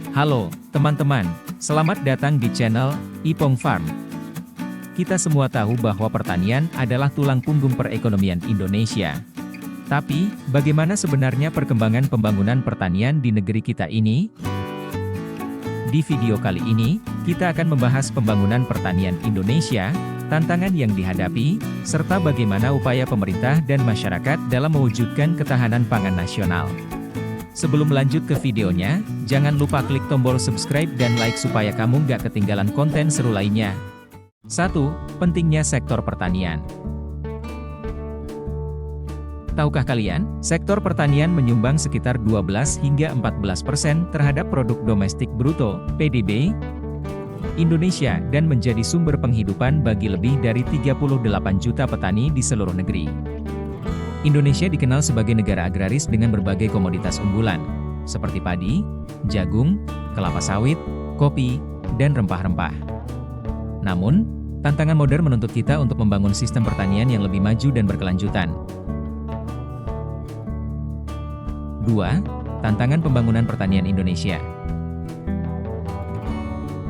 Halo, teman-teman. Selamat datang di channel Ipong Farm. Kita semua tahu bahwa pertanian adalah tulang punggung perekonomian Indonesia. Tapi, bagaimana sebenarnya perkembangan pembangunan pertanian di negeri kita ini? Di video kali ini, kita akan membahas pembangunan pertanian Indonesia, tantangan yang dihadapi, serta bagaimana upaya pemerintah dan masyarakat dalam mewujudkan ketahanan pangan nasional. Sebelum lanjut ke videonya, jangan lupa klik tombol subscribe dan like supaya kamu nggak ketinggalan konten seru lainnya. 1. Pentingnya sektor pertanian. Tahukah kalian, sektor pertanian menyumbang sekitar 12 hingga 14% terhadap produk domestik bruto, PDB, Indonesia dan menjadi sumber penghidupan bagi lebih dari 38 juta petani di seluruh negeri. Indonesia dikenal sebagai negara agraris dengan berbagai komoditas unggulan, seperti padi, jagung, kelapa sawit, kopi, dan rempah-rempah. Namun, tantangan modern menuntut kita untuk membangun sistem pertanian yang lebih maju dan berkelanjutan. 2. Tantangan pembangunan pertanian Indonesia.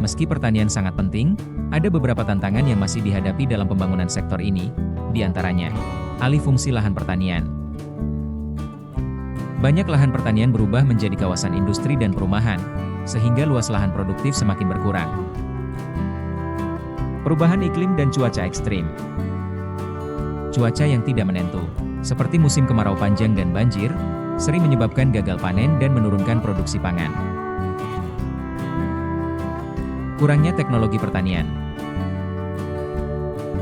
Meski pertanian sangat penting, ada beberapa tantangan yang masih dihadapi dalam pembangunan sektor ini, di antaranya, alih fungsi lahan pertanian. Banyak lahan pertanian berubah menjadi kawasan industri dan perumahan, sehingga luas lahan produktif semakin berkurang. Perubahan iklim dan cuaca ekstrim. Cuaca yang tidak menentu, seperti musim kemarau panjang dan banjir, sering menyebabkan gagal panen dan menurunkan produksi pangan. Kurangnya teknologi pertanian.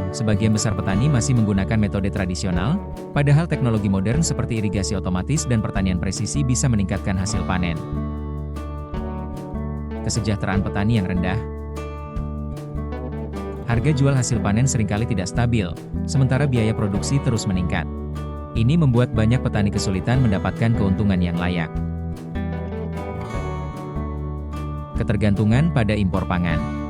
Sebagian besar petani masih menggunakan metode tradisional, padahal teknologi modern seperti irigasi otomatis dan pertanian presisi bisa meningkatkan hasil panen. Kesejahteraan petani yang rendah. Harga jual hasil panen seringkali tidak stabil, sementara biaya produksi terus meningkat. Ini membuat banyak petani kesulitan mendapatkan keuntungan yang layak. Ketergantungan pada impor pangan.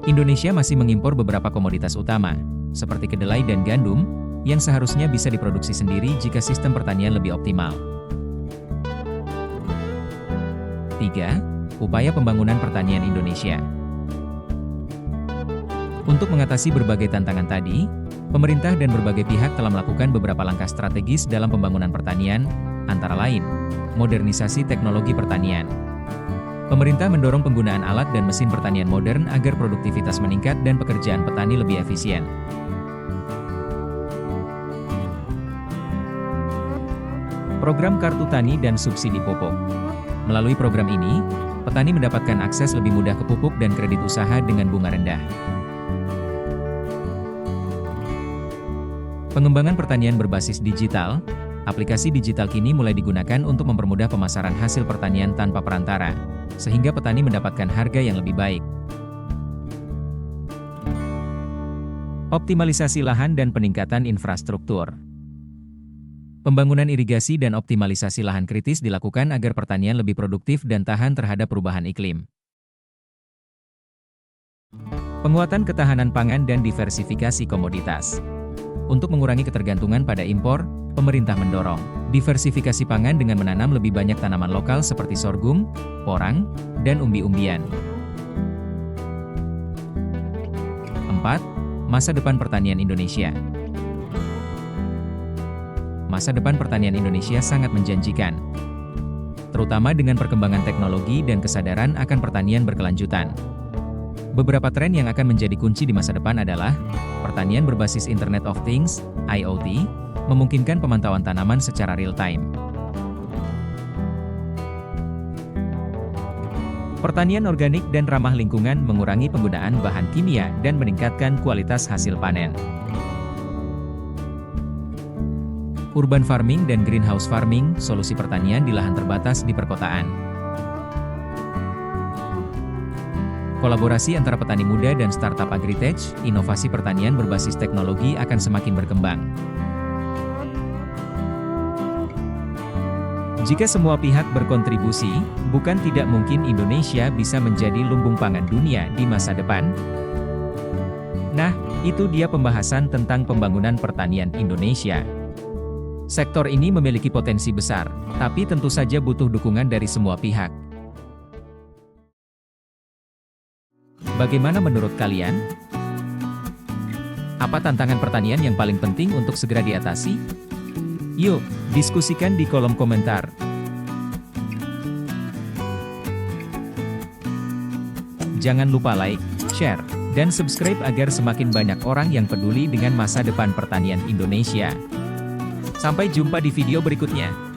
Indonesia masih mengimpor beberapa komoditas utama, seperti kedelai dan gandum, yang seharusnya bisa diproduksi sendiri jika sistem pertanian lebih optimal. 3. Upaya pembangunan pertanian Indonesia. Untuk mengatasi berbagai tantangan tadi, pemerintah dan berbagai pihak telah melakukan beberapa langkah strategis dalam pembangunan pertanian, antara lain, modernisasi teknologi pertanian. Pemerintah mendorong penggunaan alat dan mesin pertanian modern agar produktivitas meningkat dan pekerjaan petani lebih efisien. Program Kartu Tani dan Subsidi Pupuk. Melalui program ini, petani mendapatkan akses lebih mudah ke pupuk dan kredit usaha dengan bunga rendah. Pengembangan pertanian berbasis digital. Aplikasi digital kini mulai digunakan untuk mempermudah pemasaran hasil pertanian tanpa perantara, sehingga petani mendapatkan harga yang lebih baik. Optimalisasi lahan dan peningkatan infrastruktur. Pembangunan irigasi dan optimalisasi lahan kritis dilakukan agar pertanian lebih produktif dan tahan terhadap perubahan iklim. Penguatan ketahanan pangan dan diversifikasi komoditas. Untuk mengurangi ketergantungan pada impor, pemerintah mendorong diversifikasi pangan dengan menanam lebih banyak tanaman lokal seperti sorghum, porang, dan umbi-umbian. 4. Masa depan pertanian Indonesia. Masa depan pertanian Indonesia sangat menjanjikan, terutama dengan perkembangan teknologi dan kesadaran akan pertanian berkelanjutan. Beberapa tren yang akan menjadi kunci di masa depan adalah pertanian berbasis Internet of Things, IoT, memungkinkan pemantauan tanaman secara real-time. Pertanian organik dan ramah lingkungan mengurangi penggunaan bahan kimia dan meningkatkan kualitas hasil panen. Urban farming dan greenhouse farming, solusi pertanian di lahan terbatas di perkotaan. Kolaborasi antara petani muda dan startup agritech, inovasi pertanian berbasis teknologi akan semakin berkembang. Jika semua pihak berkontribusi, bukan tidak mungkin Indonesia bisa menjadi lumbung pangan dunia di masa depan. Nah, itu dia pembahasan tentang pembangunan pertanian Indonesia. Sektor ini memiliki potensi besar, tapi tentu saja butuh dukungan dari semua pihak. Bagaimana menurut kalian? Apa tantangan pertanian yang paling penting untuk segera diatasi? Yuk, diskusikan di kolom komentar. Jangan lupa like, share, dan subscribe agar semakin banyak orang yang peduli dengan masa depan pertanian Indonesia. Sampai jumpa di video berikutnya.